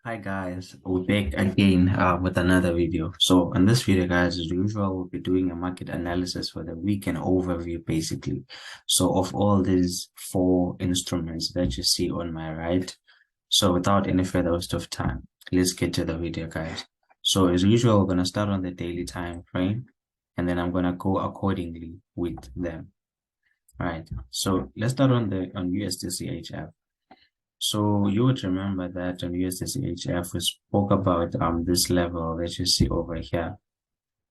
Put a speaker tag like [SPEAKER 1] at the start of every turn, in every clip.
[SPEAKER 1] Hi guys, we're back again with another video. So in this video guys, as usual, we'll be doing a market analysis for the weekend overview basically. So of all these four instruments that you see on my right. So without any further waste of time, let's get to the video guys. So as usual, we're going to start on the daily time frame and then I'm going to go accordingly with them. All right, so let's start on USDCHF. So you would remember that on USDCHF we spoke about this level that you see over here.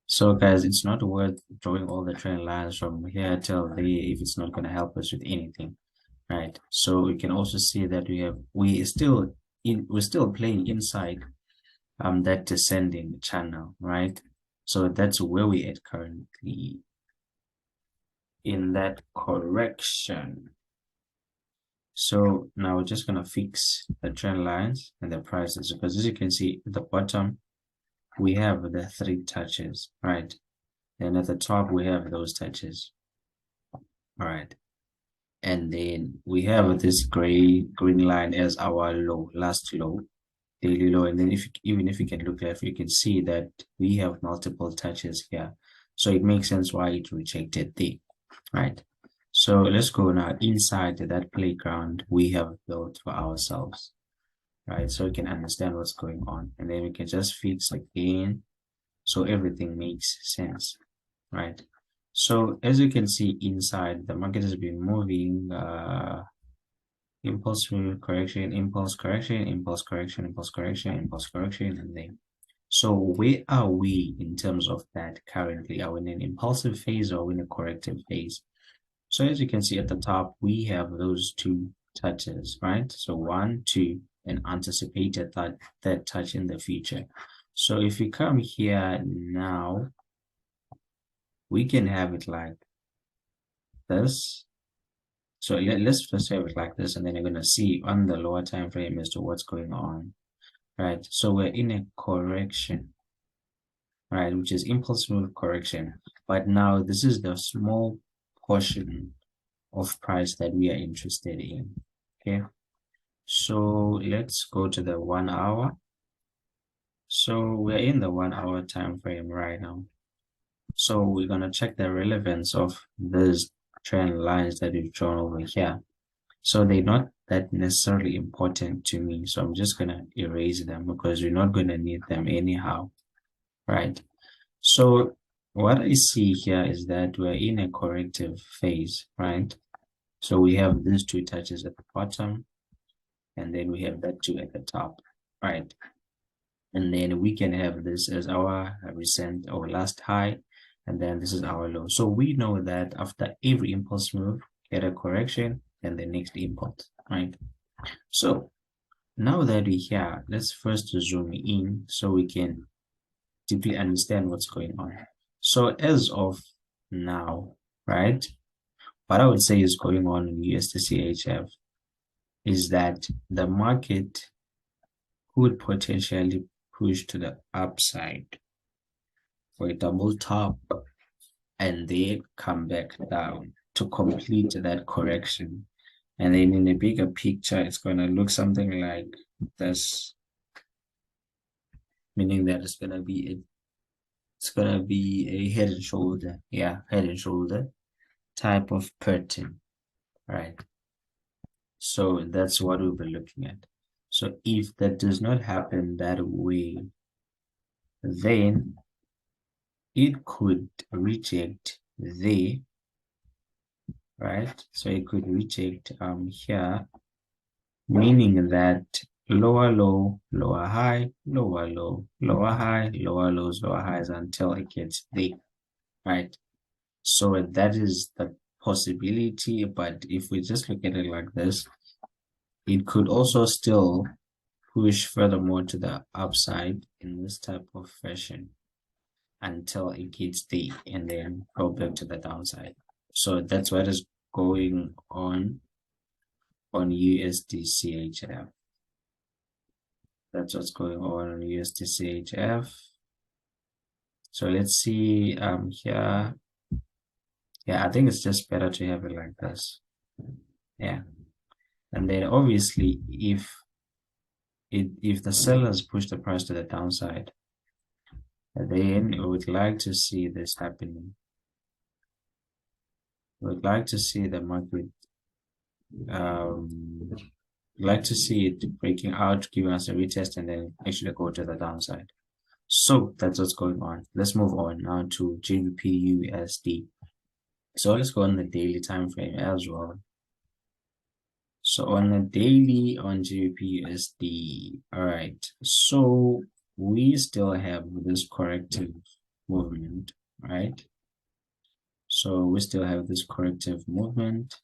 [SPEAKER 1] So guys, it's not worth drawing all the trend lines from here till there if it's not going to help us with anything, right? So we can also see that we're still playing inside that descending channel, right? So that's where we at currently in that correction. So now we're just going to fix the trend lines and the prices because as you can see at the bottom, we have the three touches, right? And at the top, we have those touches, all right? And then we have this green line as our low, last low, daily low. And then even if you can look left, you can see that we have multiple touches here. So it makes sense why it rejected there, right? So let's go now inside that playground we have built for ourselves, right? So we can understand what's going on. And then we can just fix again so everything makes sense, right? So as you can see inside, the market has been moving impulse correction, impulse correction, impulse correction, impulse correction, impulse correction, and then so where are we in terms of that currently? Are we in an impulsive phase or in a corrective phase? So as you can see at the top, we have those two touches, right? So 1, 2, and anticipated that touch in the future. So if we come here now, we can have it like this. So let's first have it like this, and then you're going to see on the lower time frame as to what's going on, right? So we're in a correction, right, which is impulse move correction. But now this is the small portion of price that we are interested in. Okay, so let's go to the 1 hour. So we're in the 1 hour time frame right now. So we're going to check the relevance of these trend lines that we've drawn over here. So they're not that necessarily important to me, so I'm just going to erase them because we're not going to need them anyhow, right? So what I see here is that we're in a corrective phase, right? So we have these two touches at the bottom, and then we have that two at the top, right? And then we can have this as our recent or last high, and then this is our low. So we know that after every impulse move, get a correction and the next impulse, right? So now that we're here, let's first zoom in so we can deeply understand what's going on. So as of now, right, what I would say is going on in USDCHF is that the market could potentially push to the upside for a double top and then come back down to complete that correction. And then in a bigger picture, it's going to look something like this, meaning that it's going to be a head and shoulder, yeah, head and shoulder type of pattern, right? So that's what we'll be looking at. So if that does not happen that way, then it could reject there, right? So it could reject here, meaning that lower low, lower high, lower low, lower high, lower lows, lower highs until it gets there, right? So that is the possibility, but if we just look at it like this, it could also still push furthermore to the upside in this type of fashion until it gets there and then go back to the downside. So that's what is going on USDCHF. That's what's going on USDCHF. So let's see here. Yeah, I think it's just better to have it like this. Yeah. And then obviously if if the sellers push the price to the downside, then we would like to see this happening. We would like to see the market, like to see it breaking out, giving us a retest, and then actually go to the downside. So that's what's going on. Let's move on now to GBPUSD. So let's go on the daily time frame as well. So on the daily on GBPUSD, all right. So we still have this corrective movement, right? So we still have this corrective movement,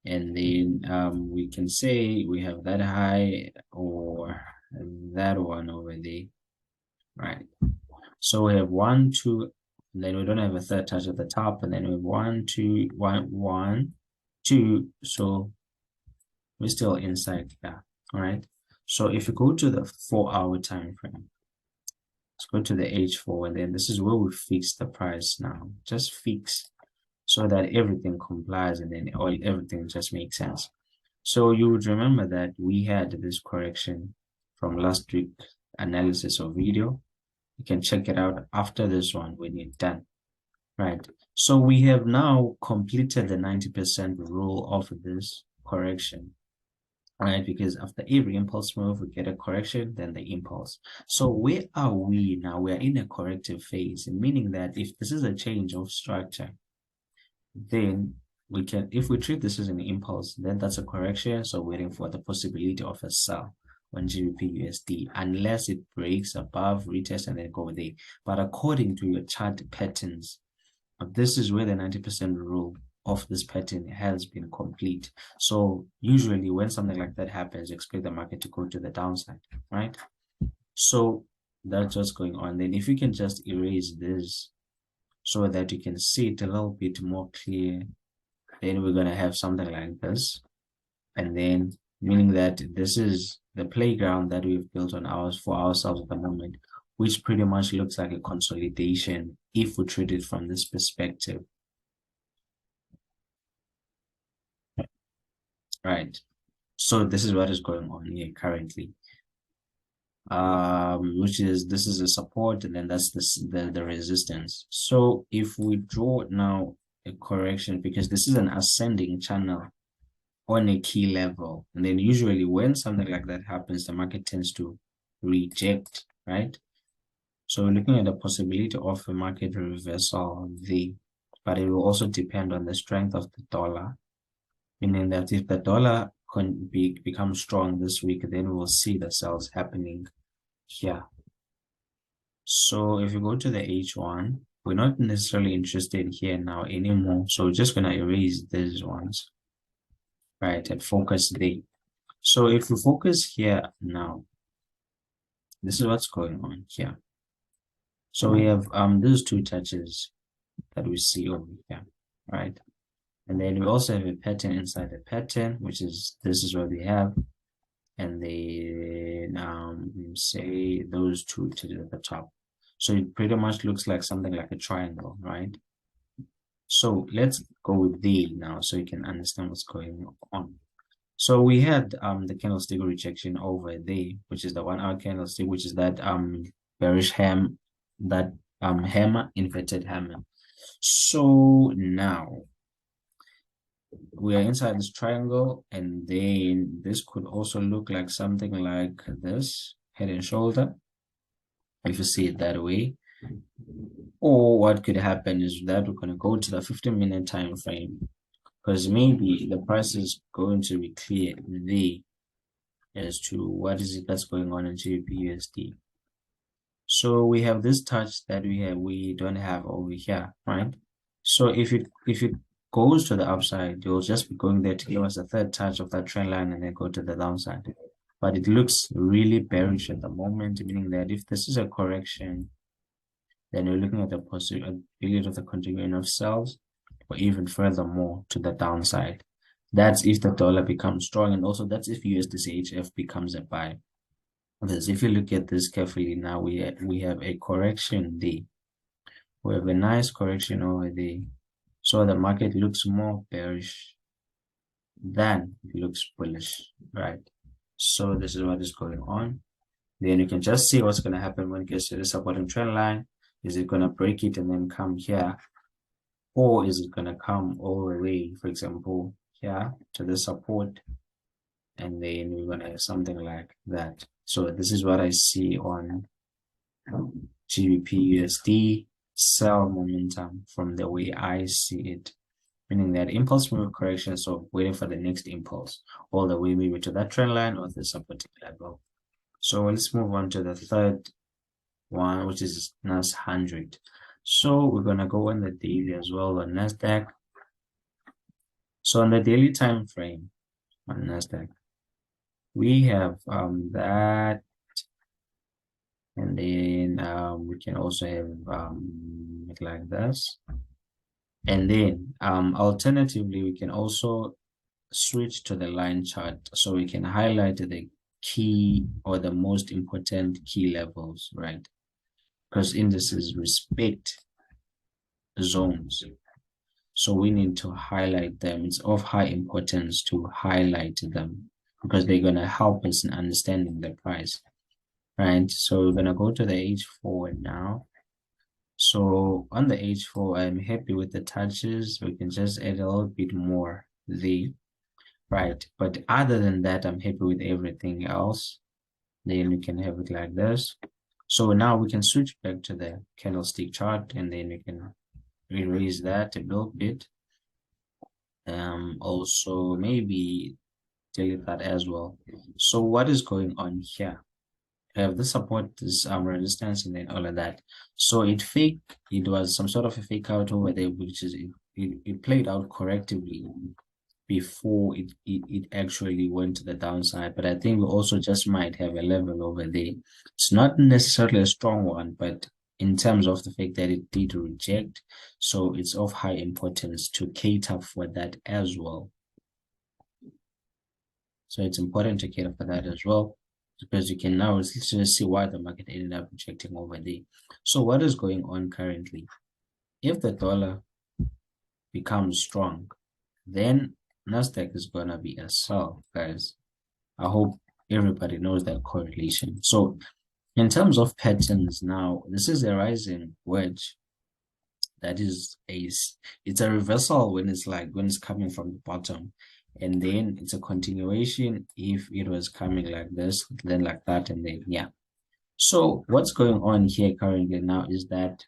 [SPEAKER 1] and then we can say we have that high or that one over there, right? So we have 1, 2, and then we don't have a third touch at the top, and then we have 1, 2, 1, 2. So we're still inside there. All right. So if you go to the 4-hour time frame, let's go to the H4, and then this is where we fix the price now. Just fix so that everything complies, and then everything just makes sense. So you would remember that we had this correction from last week analysis or video. You can check it out after this one when you're done, right? So we have now completed the 90% rule of this correction, right? Because after every impulse move, we get a correction, then the impulse. So where are we now? We are in a corrective phase, meaning that if this is a change of structure, then we can, if we treat this as an impulse, then that's a correction. So waiting for the possibility of a sell on GBPUSD, unless it breaks above, retest, and then go there. But according to your chart patterns, this is where the 90% rule of this pattern has been complete. So usually when something like that happens, you expect the market to go to the downside, right? So that's what's going on. Then if you can just erase this so that you can see it a little bit more clear, then we're going to have something like this. And then meaning that this is the playground that we've built on for ourselves at the moment, which pretty much looks like a consolidation if we treat it from this perspective. Right. So this is what is going on here currently. Which is, this is a support, and then that's the resistance. So if we draw now a correction, because this is an ascending channel on a key level, and then usually when something like that happens, the market tends to reject, right? So we're looking at the possibility of a market reversal there, but it will also depend on the strength of the dollar, meaning that if the dollar can become strong this week, then we'll see the sales happening here. So if you go to the H1, we're not necessarily interested here now anymore. So we're just going to erase these ones, right, and focus there. So if we focus here now, this is what's going on here. So we have those two touches that we see over here, right? And then we also have a pattern inside the pattern, which is, this is what we have. And then say those two touches at the top. So it pretty much looks like something like a triangle, right? So let's go with D now so you can understand what's going on. So we had the candlestick rejection over there, which is the 1-hour candlestick, which is that bearish ham, that hammer, inverted hammer. So now we are inside this triangle, and then this could also look like something like this, head and shoulder, if you see it that way. Or what could happen is that we're going to go to the 15-minute time frame, because maybe the price is going to be clear there as to what is it that's going on in GBPUSD. So we have this touch that we don't have over here, right? So if it goes to the upside, you'll just be going there to give us a third touch of that trend line and then go to the downside. But it looks really bearish at the moment, meaning that if this is a correction, then we're looking at the possibility of the continuing of sales, or even furthermore to the downside. That's if the dollar becomes strong, and also that's if USDCHF becomes a buy. Because if you look at this carefully now, we have a correction there. We have a nice correction over there. So the market looks more bearish than it looks bullish, right? So this is what is going on. Then you can just see what's going to happen when it gets to the supporting trend line. Is it going to break it and then come here? Or is it going to come all the way, for example, here to the support? And then we're going to have something like that. So this is what I see on GBPUSD sell momentum from the way I see it. Meaning that impulse move correction, so waiting for the next impulse, all the way maybe to that trend line or the supporting level. So let's move on to the third one, which is NAS100. So we're gonna go on the daily as well on Nasdaq. So on the daily time frame on Nasdaq, we have that, and then we can also have it like this. And then alternatively, we can also switch to the line chart so we can highlight the key or the most important key levels, right? Because indices respect zones, so we need to highlight them. It's of high importance to highlight them because they're going to help us in understanding the price, right? So we're going to go to the H4 now. So on the H4, I'm happy with the touches. We can just add a little bit more there. Right, but other than that, I'm happy with everything else. Then we can have it like this. So now we can switch back to the candlestick chart, and then we can erase that a little bit. Also maybe delete that as well. So what is going on here? I have the support, this resistance, and then all of that. So it was some sort of a fake out over there, which is it played out correctively before it actually went to the downside. But I think we also just might have a level over there. It's not necessarily a strong one, but in terms of the fact that it did reject, so it's of high importance to cater for that as well. So it's important to cater for that as well, because you can now see why the market ended up rejecting over there. So what is going on currently? If the dollar becomes strong, then Nasdaq is gonna be a sell, guys. I hope everybody knows that correlation. So in terms of patterns now, this is a rising wedge. That is it's a reversal when it's coming from the bottom, and then it's a continuation if it was coming like this, then like that, and then yeah. So what's going on here currently now is that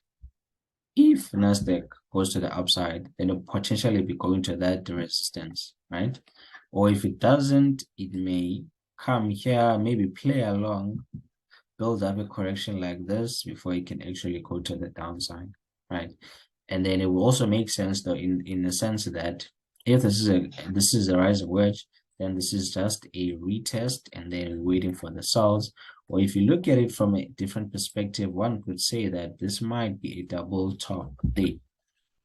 [SPEAKER 1] if Nasdaq goes to the upside, then it'll potentially be going to that resistance, right? Or if it doesn't, it may come here, maybe play along, build up a correction like this before it can actually go to the downside, right? And then it will also make sense though in the sense that if this is a rising wedge, then this is just a retest and then waiting for the sells. Or if you look at it from a different perspective, one could say that this might be a double top day,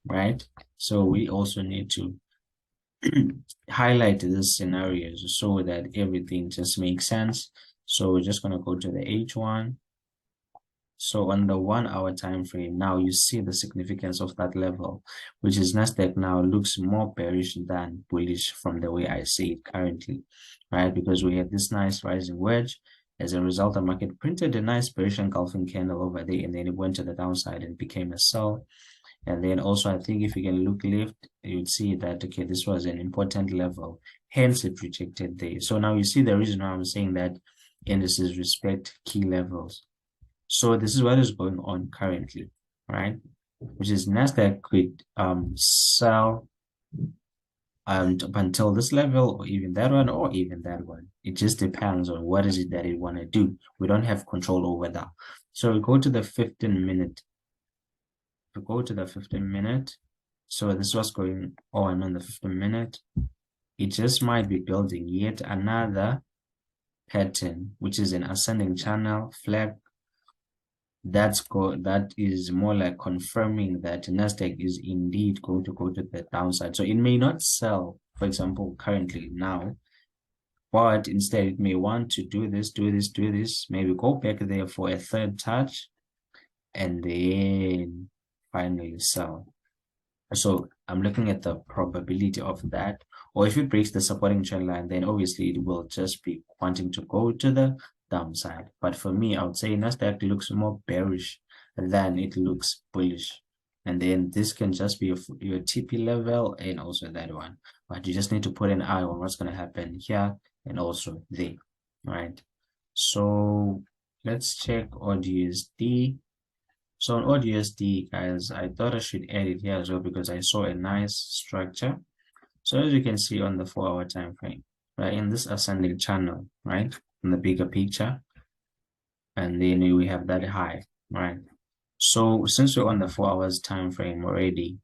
[SPEAKER 1] right? So we also need to highlight these scenarios so that everything just makes sense. So we're just going to go to the H1. So on the 1 hour time frame, now you see the significance of that level, which is Nasdaq now looks more bearish than bullish from the way I see it currently, right? Because we had this nice rising wedge. As a result, the market printed a nice bearish engulfing candle over there, and then it went to the downside and became a sell. And then also, I think if you can look left, you'd see that, okay, this was an important level, hence it rejected there. So now you see the reason why I'm saying that indices respect key levels. So this is what is going on currently, right? Which is Nasdaq could sell up until this level, or even that one, or even that one. It just depends on what is it that it want to do. We don't have control over that. So we go to the 15-minute. We go to the 15-minute. So this was going on the 15-minute. It just might be building yet another pattern, which is an ascending channel flag. That is more like confirming that Nasdaq is indeed going to go to the downside. So it may not sell, for example, currently now, but instead it may want to do this, maybe go back there for a third touch, and then finally sell. So I'm looking at the probability of that, Or if it breaks the supporting trend line, then obviously it will just be wanting to go to the downside. But for me, I would say Nasdaq looks more bearish than it looks bullish. And then this can just be your TP level and also that one. But you just need to put an eye on what's going to happen here and also there. Right. So let's check AUDUSD. So on AUDUSD, guys, I thought I should add it here as well because I saw a nice structure. So as you can see on the 4-hour time frame, right, in this ascending channel, right, in the bigger picture, and then we have that high, right? So since we're on the 4 hours time frame already,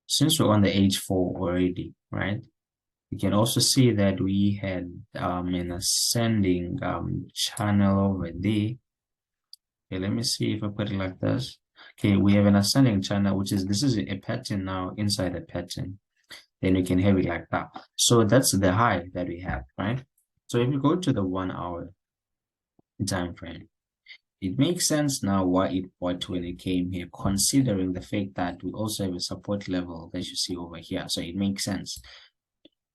[SPEAKER 1] since we're on the H4 already, right, you can also see that we had an ascending channel over there. Okay, let me see if I put it like this. Okay, we have an ascending channel, which is, this is a pattern now inside a pattern. Then we can have it like that. So that's the high that we have, right? So if you go to the 1 hour time frame, it makes sense now why it bought when it came here, considering the fact that we also have a support level that you see over here. So it makes sense.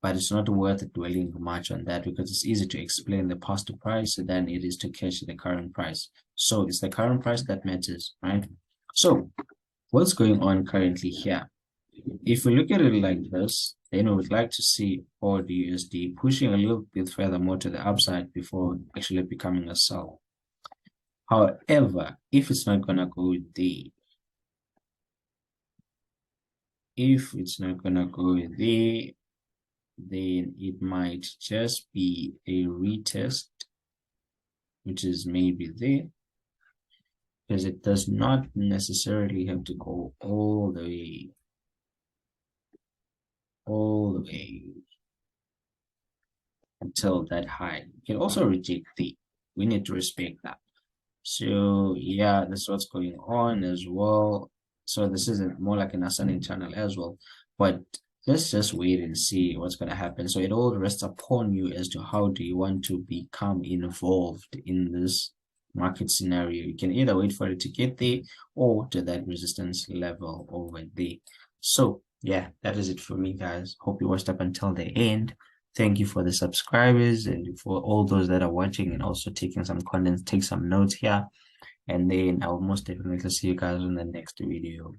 [SPEAKER 1] But it's not worth dwelling much on that because it's easy to explain the past price than it is to catch the current price. So it's the current price that matters, right? So what's going on currently here? If we look at it like this, then we would like to see AUDUSD pushing a little bit further more to the upside before actually becoming a sell. However, if it's not going to go there, then it might just be a retest, which is maybe there, because it does not necessarily have to go all the way until that high. You can also reject the, we need to respect that. So yeah, that's what's going on as well. So this is more like an ascending channel as well, but let's just wait and see what's going to happen. So it all rests upon you as to how do you want to become involved in this market scenario. You can either wait for it to get there or to that resistance level over there. So yeah, that is it for me, guys. Hope you watched up until the end. Thank you for the subscribers and for all those that are watching and also taking some content, take some notes here. And then I will most definitely see you guys in the next video.